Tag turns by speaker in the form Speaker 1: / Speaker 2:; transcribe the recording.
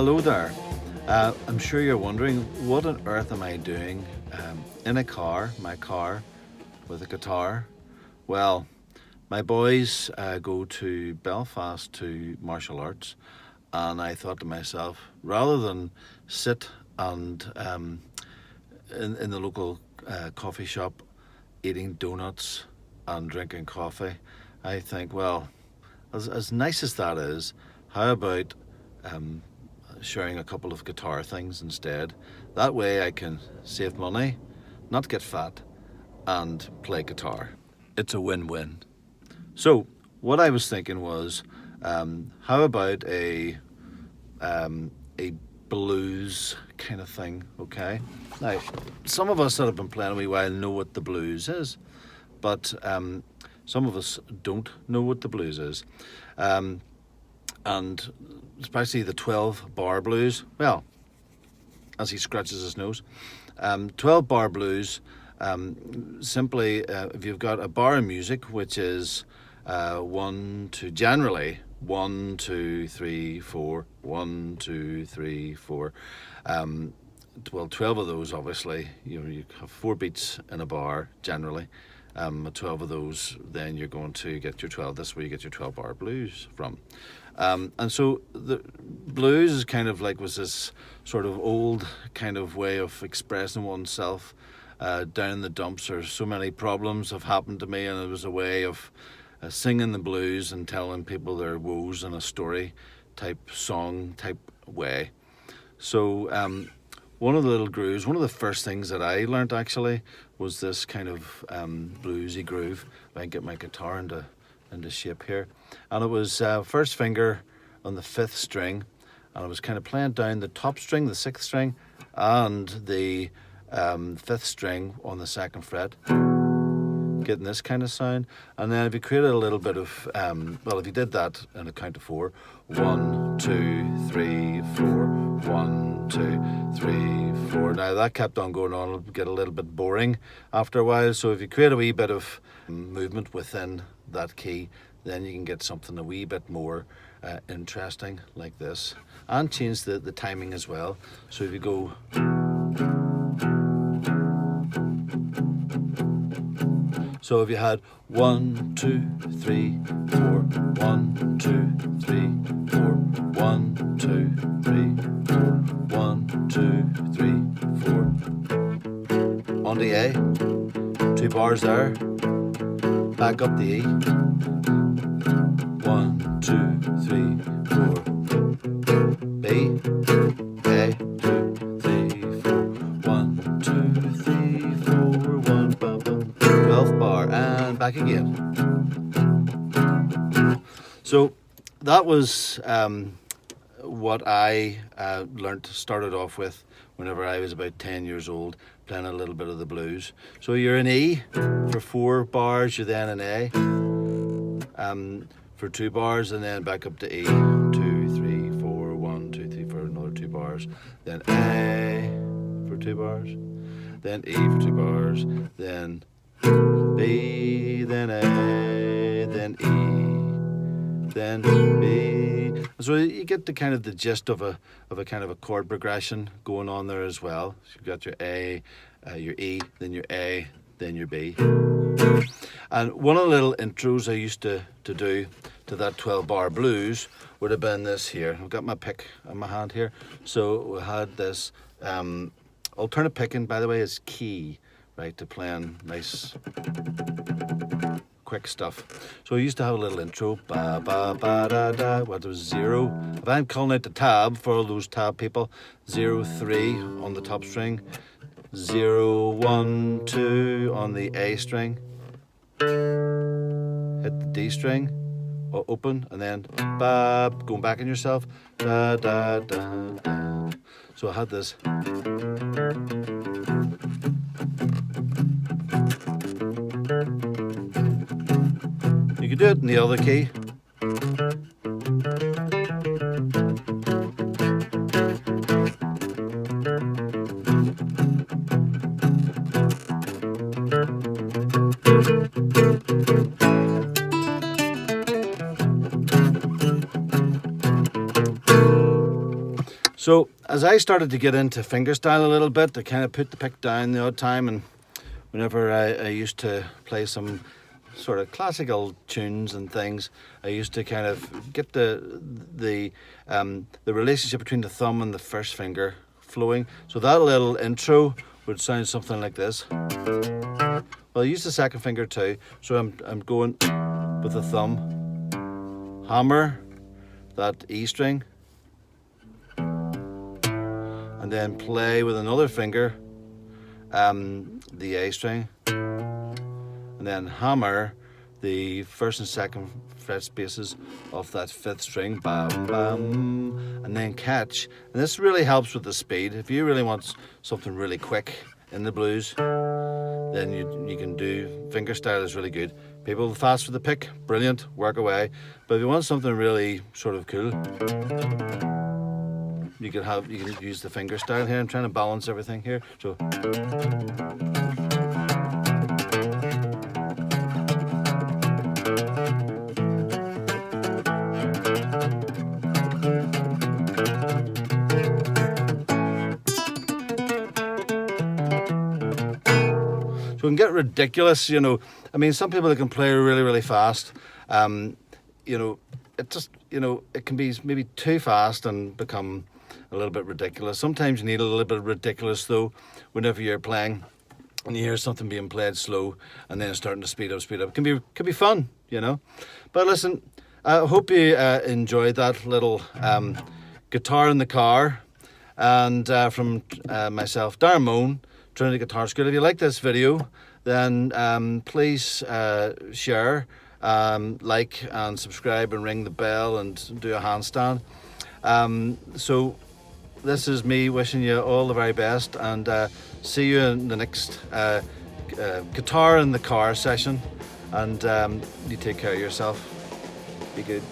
Speaker 1: Hello there. I'm sure you're wondering, what on earth am I doing in a car, my car, with a guitar? Well, my boys go to Belfast to martial arts, and I thought to myself, rather than sit and in the local coffee shop eating donuts and drinking coffee, I think, well, as nice as that is, how about sharing a couple of guitar things instead? That way I can save money, not get fat, and play guitar. It's a win-win. So what I was thinking was, how about a blues kind of thing, okay? Now, some of us that have been playing a wee while know what the blues is, but some of us don't know what the blues is. And especially the 12-bar blues, well, as he scratches his nose, 12-bar blues, simply if you've got a bar of music, which is generally 1, 2, 3, 4, 1, 2, 3, 4. Well, 12 of those, obviously, you have 4 beats in a bar generally. 12 of those, then you're going to get your 12. That's where you get your 12-bar blues from. And so the blues is kind of like, was this sort of old kind of way of expressing oneself down in the dumps. Or so many problems have happened to me, and it was a way of singing the blues and telling people their woes in a story type song type way. So one of the little grooves, one of the first things that I learned actually was this kind of bluesy groove. If I can get my guitar into shape here. And it was first finger on the 5th string, and I was kind of playing down the top string, the 6th string, and the 5th string on the 2nd fret, getting this kind of sound. And then if you created a little bit of, well, if you did that in a count of 4, 1, 2, 3, 4, 1, 2, 3, 4. Now that kept on going on, it'll get a little bit boring after a while. So if you create a wee bit of movement within that key, then you can get something a wee bit more interesting like this, and change the timing as well. So if you go, so if you had 1, 2, 3, 4, 1, 2, 3, 4, 1, 2, 3, 4, 1, 2, 3, 4, on the A, 2 bars there, back up the E, 1, 2, 3, 4, B, A, 2, 3, 4, 1, 2, 3, 4, 1, bum, bum, 12th bar, and back again. So that was what I started off with whenever I was about 10 years old, playing a little bit of the blues. So you're in E for 4 bars, you're then in A for 2 bars, and then back up to E, 2, 3, 4, 1, 2, 3, for another 2 bars, then A for 2 bars, then E for 2 bars, then B, then A, then E, then B. So you get the kind of the gist of a kind of a chord progression going on there as well. So you've got your A, your E, then your A, then your B. And one of the little intros I used to do to that 12-bar blues would have been this here. I've got my pick in my hand here. So we had this alternate picking, by the way, is key, right, to playing nice quick stuff. So I used to have a little intro, ba ba ba da da, what was 0. If I'm calling out the tab for all those tab people, 0, 3 on the top string, 0, 1, 2 on the A string, hit the D string, open, and then ba, going back on yourself, da da da da. So I had this. You could do it in the other key. So as I started to get into fingerstyle a little bit, I kind of put the pick down the odd time, and whenever I used to play some sort of classical tunes and things, I used to kind of get the relationship between the thumb and the first finger flowing. So that little intro would sound something like this. Well, I use the second finger too, so I'm going with the thumb, hammer that E string, and then play with another finger the A string, and then hammer the first and second fret spaces of that fifth string, bam, bam, and then catch. And this really helps with the speed. If you really want something really quick in the blues, then you can do fingerstyle is really good. People fast for the pick, brilliant, work away. But if you want something really sort of cool, you can use the fingerstyle here. I'm trying to balance everything here. So it can get ridiculous, you know. I mean, some people that can play really, really fast, you know, it just, you know, it can be maybe too fast and become a little bit ridiculous. Sometimes you need a little bit of ridiculous though, whenever you're playing and you hear something being played slow and then starting to speed up. It can be fun, you know. But listen, I hope you enjoyed that little guitar in the car, and from myself, Darren Moan, Trinity Guitar School. If you like this video, then please share, like and subscribe and ring the bell and do a handstand. So this is me wishing you all the very best, and see you in the next guitar in the car session, and you take care of yourself. Be good.